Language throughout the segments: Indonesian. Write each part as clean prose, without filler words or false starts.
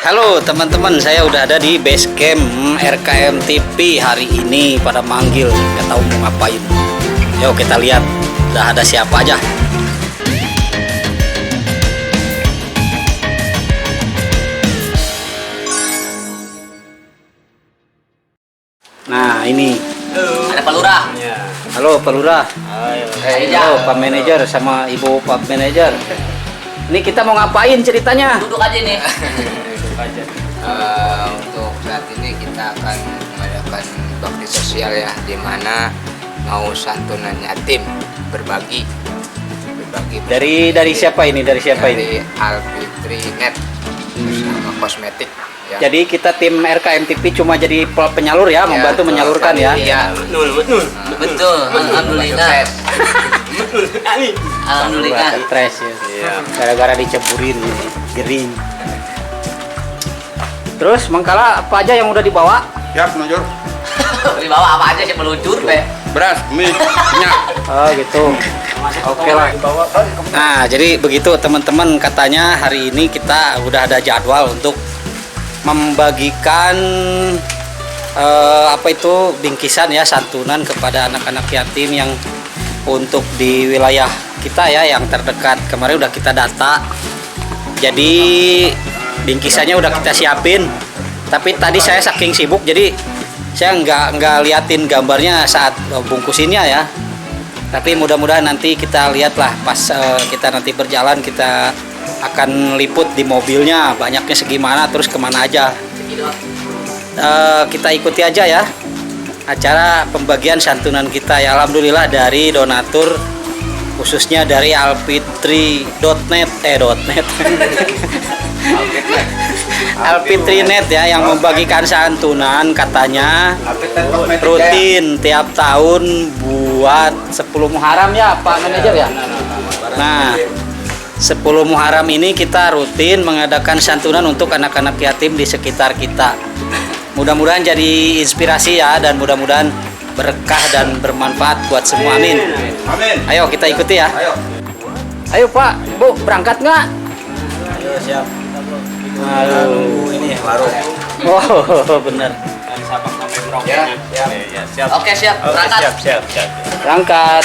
Halo teman-teman, saya udah ada di base camp RKM TV hari ini. Pada manggil, nggak tahu mau ngapain. Yuk kita lihat, udah ada siapa aja. Nah ini ada Pak Lurah. halo Pak Lurah. Halo Pak Manajer sama Ibu Pak Manajer. Ini kita mau ngapain ceritanya? Duduk aja nih. Untuk saat ini kita akan mengadakan bakti sosial ya, di mana mau santunan yatim, berbagi Dari siapa ini? Dari siapa ini? dari Alfitri Net sama kosmetik ya. Jadi kita tim RKM TV cuma jadi penyalur ya, membantu menyalurkan ya. Iya. Betul. Alhamdulillah. Alhamdulillah. Stres ya. Gara-gara diceburin ini, gering. Terus Mangkala apa aja yang udah dibawa? Siap, Nojor. Di bawah apa aja sih meluncur be. Beras, mie, minyak. Oh gitu. Oke lah. Nah jadi begitu teman-teman, katanya hari ini kita udah ada jadwal untuk membagikan apa itu bingkisan ya, santunan kepada anak-anak yatim yang untuk di wilayah kita ya yang terdekat. Kemarin udah kita data. Jadi bingkisannya udah kita siapin. Tapi tadi saya saking sibuk jadi saya nggak liatin gambarnya saat bungkusinnya ya. Tapi mudah-mudahan nanti kita lihatlah pas kita nanti berjalan, kita akan liput di mobilnya banyaknya segimana, terus kemana aja. Kita ikuti aja ya acara pembagian santunan kita ya. Alhamdulillah dari donatur, khususnya dari alfitri.net Alfitrinet ya, yang membagikan santunan katanya rutin tiap tahun buat 10 Muharram ya Pak Manajer ya. Nah 10 Muharram ini kita rutin mengadakan santunan untuk anak-anak yatim di sekitar kita. Mudah-mudahan jadi inspirasi ya, dan mudah-mudahan berkah dan bermanfaat buat semua, amin. Amin. Ayo kita ikuti ya. Ayo. Ayo Pak, Bu, berangkat nggak? Ayo, siap. Aduh, Ini baru. oh bener. Ya, siap. Oke siap. Berangkat. Siap. Berangkat.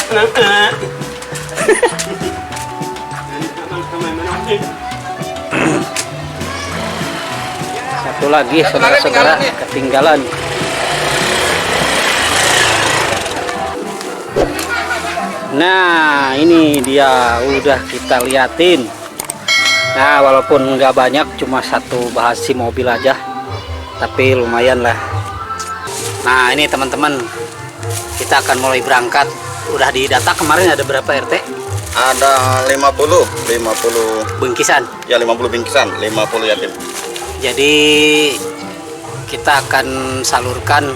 Satu lagi saudara-saudara ketinggalan. Nah ini dia udah kita liatin. Nah walaupun nggak banyak, cuma satu bahasi mobil aja, tapi lumayan lah. Nah ini teman-teman, kita akan mulai berangkat. Udah didata kemarin ada berapa RT? Ada 50 Bingkisan. ya, 50 bingkisan, 50 yatim. Jadi kita akan salurkan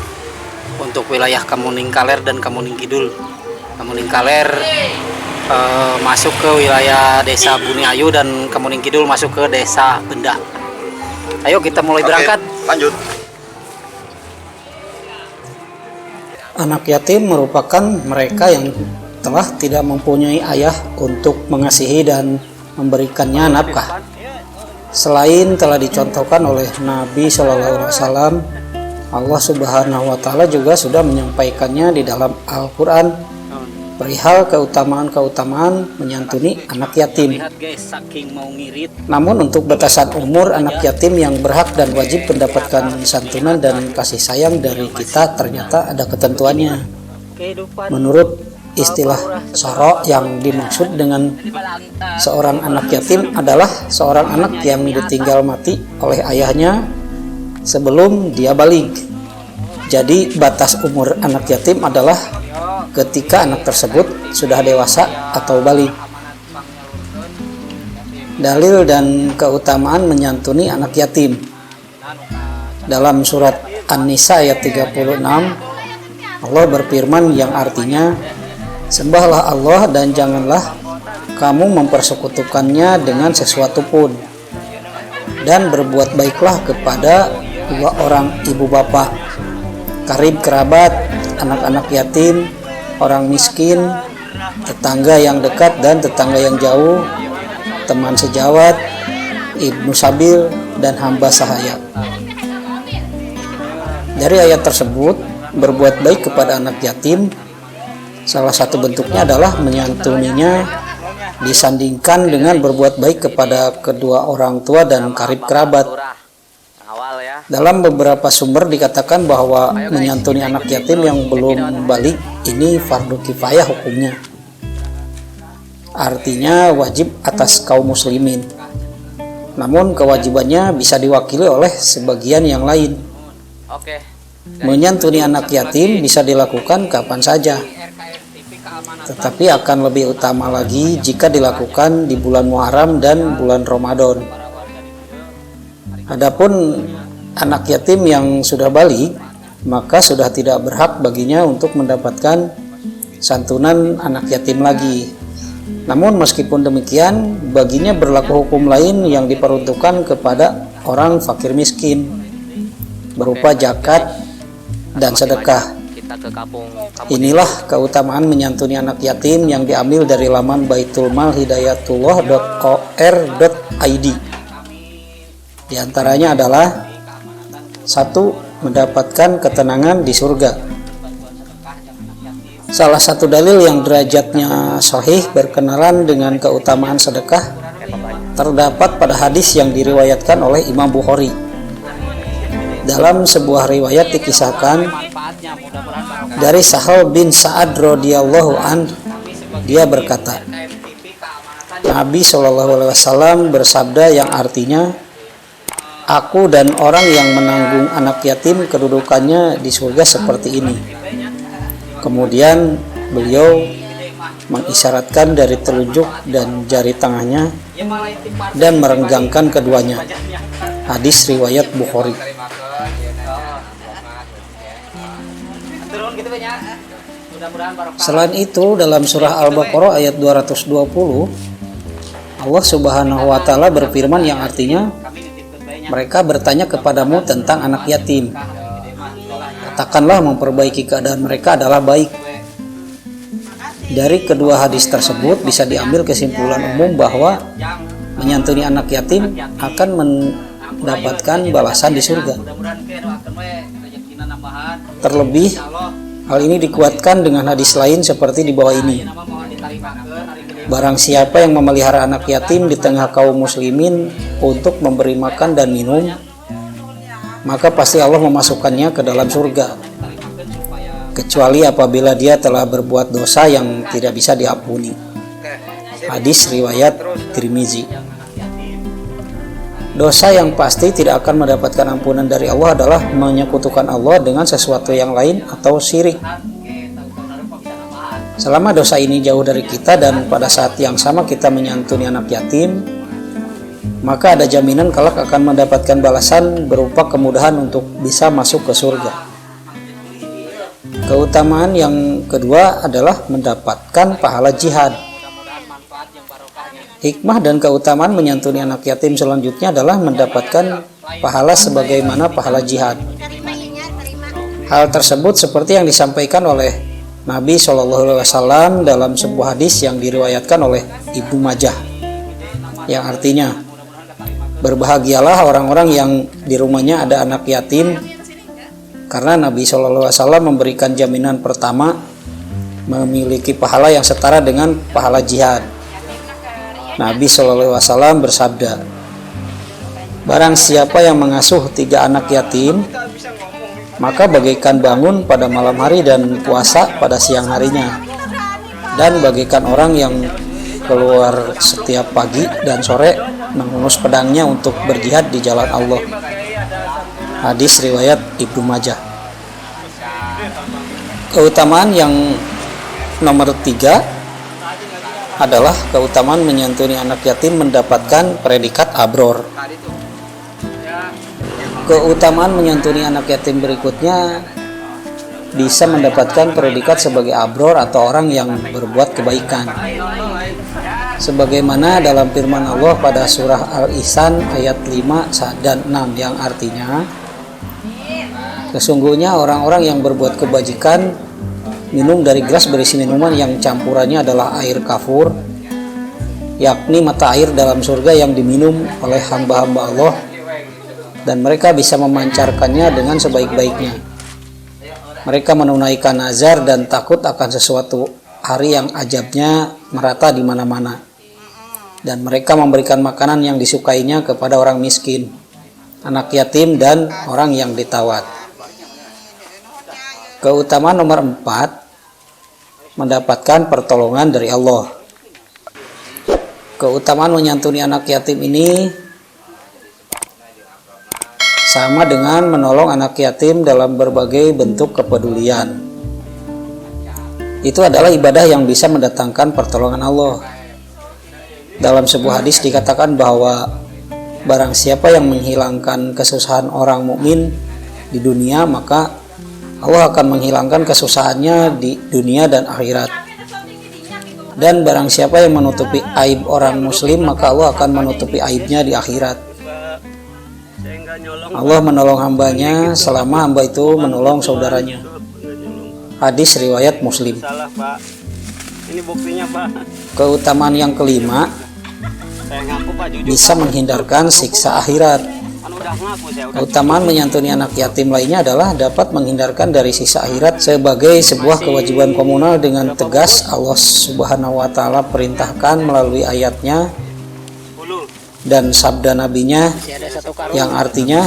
untuk wilayah Kamuning Kaler dan Kamuning Kidul. Kamuning Kaler masuk ke wilayah Desa Buniayu dan Kamuning Kidul masuk ke Desa Benda. Ayo kita mulai berangkat. Lanjut. Anak yatim merupakan mereka yang telah tidak mempunyai ayah untuk mengasihi dan memberikannya nafkah. Selain telah dicontohkan oleh Nabi Shallallahu Alaihi Wasallam, Allah Subhanahu Wa Taala juga sudah menyampaikannya di dalam Al-Quran perihal keutamaan-keutamaan menyantuni anak yatim. Namun untuk batasan umur anak yatim yang berhak dan wajib mendapatkan santunan dan kasih sayang dari kita ternyata ada ketentuannya. Menurut istilah soro, yang dimaksud dengan seorang anak yatim adalah seorang anak yang ditinggal mati oleh ayahnya sebelum dia baligh. Jadi batas umur anak yatim adalah ketika anak tersebut sudah dewasa atau baligh. Dalil dan keutamaan menyantuni anak yatim. Dalam surat An-Nisa ayat 36, Allah berfirman yang artinya, "Sembahlah Allah dan janganlah kamu mempersekutukannya dengan sesuatu pun, dan berbuat baiklah kepada dua orang ibu bapak, karib kerabat, anak-anak yatim, orang miskin, tetangga yang dekat dan tetangga yang jauh, teman sejawat, ibnu sabil, dan hamba sahaya. Dari ayat tersebut, berbuat baik kepada anak yatim salah satu bentuknya adalah menyantuninya, disandingkan dengan berbuat baik kepada kedua orang tua dan karib kerabat. Dalam beberapa sumber dikatakan bahwa menyantuni anak yatim yang belum balik ini fardu kifayah hukumnya. Artinya wajib atas kaum muslimin. Namun kewajibannya bisa diwakili oleh sebagian yang lain. Menyantuni anak yatim bisa dilakukan kapan saja, tetapi akan lebih utama lagi jika dilakukan di bulan Muharram dan bulan Ramadan. Adapun anak yatim yang sudah balik, maka sudah tidak berhak baginya untuk mendapatkan santunan anak yatim lagi. Namun meskipun demikian, baginya berlaku hukum lain yang diperuntukkan kepada orang fakir miskin, berupa zakat dan sedekah. Inilah keutamaan menyantuni anak yatim yang diambil dari laman baitulmalhidayatullah.or.id. Di antaranya adalah: 1. Mendapatkan ketenangan di surga. Salah satu dalil yang derajatnya sahih berkenalan dengan keutamaan sedekah terdapat pada hadis yang diriwayatkan oleh Imam Bukhari. Dalam sebuah riwayat dikisahkan dari Sahal bin Sa'ad radhiyallahu an, dia berkata, Nabi SAW bersabda yang artinya, aku dan orang yang menanggung anak yatim kedudukannya di surga seperti ini. Kemudian beliau mengisyaratkan dari telunjuk dan jari tangannya dan merenggangkan keduanya. Hadis riwayat Bukhari. Selain itu, dalam surah Al-Baqarah ayat 220, Allah Subhanahu wa taala berfirman yang artinya, mereka bertanya kepadamu tentang anak yatim. Katakanlah memperbaiki keadaan mereka adalah baik. Dari kedua hadis tersebut bisa diambil kesimpulan umum bahwa menyantuni anak yatim akan mendapatkan balasan di surga. Terlebih, hal ini dikuatkan dengan hadis lain seperti di bawah ini. Barang siapa yang memelihara anak yatim di tengah kaum muslimin untuk memberi makan dan minum, maka pasti Allah memasukkannya ke dalam surga, kecuali apabila dia telah berbuat dosa yang tidak bisa diampuni. Hadis riwayat Tirmizi. Dosa yang pasti tidak akan mendapatkan ampunan dari Allah adalah menyekutukan Allah dengan sesuatu yang lain atau syirik. Selama dosa ini jauh dari kita dan pada saat yang sama kita menyantuni anak yatim, maka ada jaminan kelak akan mendapatkan balasan berupa kemudahan untuk bisa masuk ke surga. Keutamaan yang kedua adalah mendapatkan pahala jihad. Hikmah dan keutamaan menyantuni anak yatim selanjutnya adalah mendapatkan pahala sebagaimana pahala jihad. Hal tersebut seperti yang disampaikan oleh Nabi SAW dalam sebuah hadis yang diriwayatkan oleh Ibnu Majah, yang artinya, berbahagialah orang-orang yang di rumahnya ada anak yatim, karena Nabi SAW memberikan jaminan pertama memiliki pahala yang setara dengan pahala jihad. Nabi SAW bersabda, barang siapa yang mengasuh 3 anak yatim, maka bagaikan bangun pada malam hari dan puasa pada siang harinya, dan bagaikan orang yang keluar setiap pagi dan sore menghunus pedangnya untuk berjihad di jalan Allah. Hadis riwayat Ibnu Majah. Keutamaan yang nomor 3 adalah keutamaan menyantuni anak yatim mendapatkan predikat abror. Keutamaan menyantuni anak yatim berikutnya bisa mendapatkan predikat sebagai abror atau orang yang berbuat kebaikan. Sebagaimana dalam firman Allah pada surah Al-Ihsan ayat 5 dan 6 yang artinya, sesungguhnya orang-orang yang berbuat kebajikan minum dari gelas berisi minuman yang campurannya adalah air kafur, yakni mata air dalam surga yang diminum oleh hamba-hamba Allah dan mereka bisa memancarkannya dengan sebaik-baiknya. Mereka menunaikan nazar dan takut akan sesuatu hari yang ajabnya merata di mana-mana. Dan mereka memberikan makanan yang disukainya kepada orang miskin, anak yatim, dan orang yang ditawat. Keutamaan nomor 4, mendapatkan pertolongan dari Allah. Keutamaan menyantuni anak yatim ini sama dengan menolong anak yatim dalam berbagai bentuk kepedulian. Itu adalah ibadah yang bisa mendatangkan pertolongan Allah. Dalam sebuah hadis dikatakan bahwa barang siapa yang menghilangkan kesusahan orang mukmin di dunia, maka Allah akan menghilangkan kesusahannya di dunia dan akhirat. Dan barang siapa yang menutupi aib orang muslim, maka Allah akan menutupi aibnya di akhirat. Allah menolong hambanya selama hamba itu menolong saudaranya. Hadis riwayat Muslim. Salah, Pak. Ini buktinya, Pak. Keutamaan yang kelima, Saya ngaku, Pak, jujur. bisa menghindarkan siksa akhirat. Kan udah ngaku saya udah. Keutamaan menyantuni anak yatim lainnya adalah dapat menghindarkan dari siksa akhirat sebagai sebuah kewajiban komunal. Dengan tegas Allah Subhanahu wa taala perintahkan melalui ayatnya dan sabda nabinya yang artinya,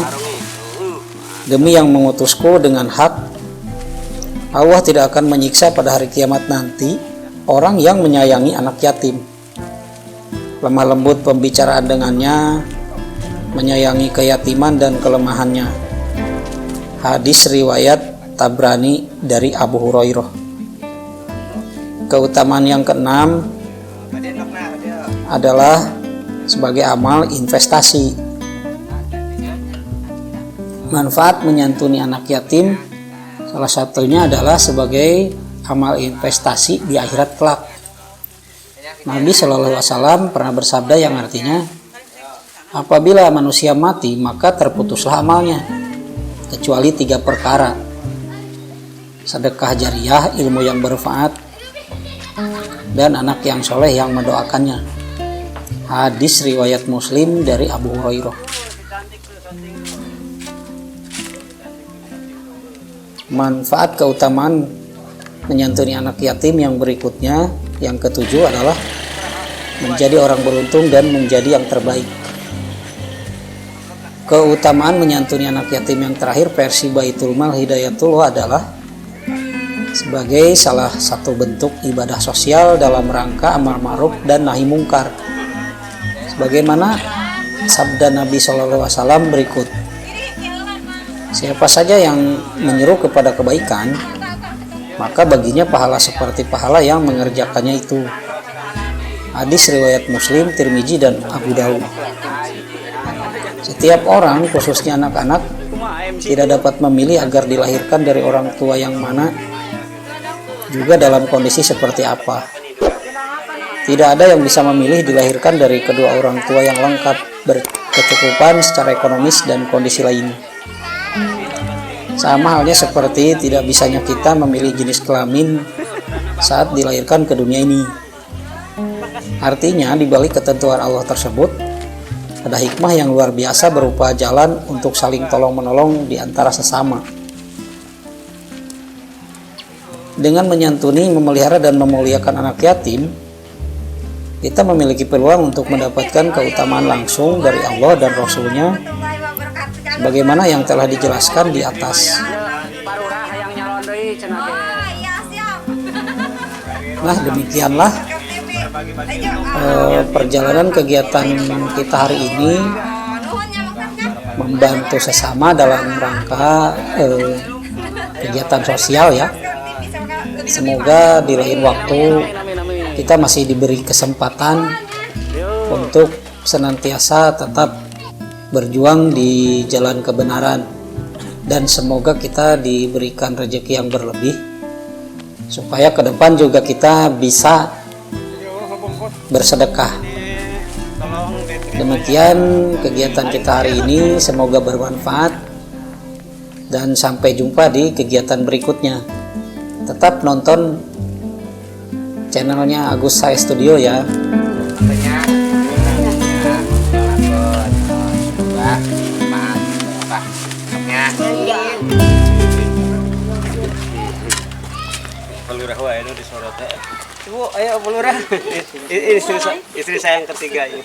demi yang mengutusku dengan hak, Allah tidak akan menyiksa pada hari kiamat nanti orang yang menyayangi anak yatim, lemah lembut pembicaraan dengannya, menyayangi keyatiman dan kelemahannya. Hadis riwayat Tabrani dari Abu Hurairah. Keutamaan yang keenam adalah sebagai amal investasi. Manfaat menyantuni anak yatim salah satunya adalah sebagai amal investasi di akhirat kelak. Nabi Shallallahu Alaihi Wasallam pernah bersabda yang artinya, apabila manusia mati maka terputuslah amalnya kecuali 3 perkara: sedekah jariah, ilmu yang bermanfaat, dan anak yang soleh yang mendoakannya. Hadis riwayat Muslim dari Abu Hurairah. Manfaat keutamaan menyantuni anak yatim yang berikutnya, yang ketujuh, adalah menjadi orang beruntung dan menjadi yang terbaik. Keutamaan menyantuni anak yatim yang terakhir versi Baitul Mal Hidayatullah adalah sebagai salah satu bentuk ibadah sosial dalam rangka amal ma'ruf dan nahi mungkar. Bagaimana sabda Nabi SAW berikut, siapa saja yang menyeru kepada kebaikan, maka baginya pahala seperti pahala yang mengerjakannya itu. Hadis riwayat Muslim, Tirmizi, dan Abu Daud. Setiap orang, khususnya anak-anak, tidak dapat memilih agar dilahirkan dari orang tua yang mana, juga dalam kondisi seperti apa. Tidak ada yang bisa memilih dilahirkan dari kedua orang tua yang lengkap, berkecukupan secara ekonomis dan kondisi lainnya. Sama halnya seperti tidak bisanya kita memilih jenis kelamin saat dilahirkan ke dunia ini. Artinya, di balik ketentuan Allah tersebut, ada hikmah yang luar biasa berupa jalan untuk saling tolong-menolong di antara sesama. Dengan menyantuni, memelihara, dan memuliakan anak yatim, kita memiliki peluang untuk mendapatkan keutamaan langsung dari Allah dan Rasul-Nya sebagaimana yang telah dijelaskan di atas. Nah, demikianlah perjalanan kegiatan kita hari ini, membantu sesama dalam rangka kegiatan sosial ya. Semoga di lain waktu kita masih diberi kesempatan untuk senantiasa tetap berjuang di jalan kebenaran, dan semoga kita diberikan rezeki yang berlebih supaya ke depan juga kita bisa bersedekah. Demikian kegiatan kita hari ini, semoga bermanfaat dan sampai jumpa di kegiatan berikutnya. Tetap nonton channelnya Agus Sae Studio ya. Pak. Ya. Pelurah wae nu disorot teh. Ibu, ayo pelurah. Ini istri saya yang ketiga ini.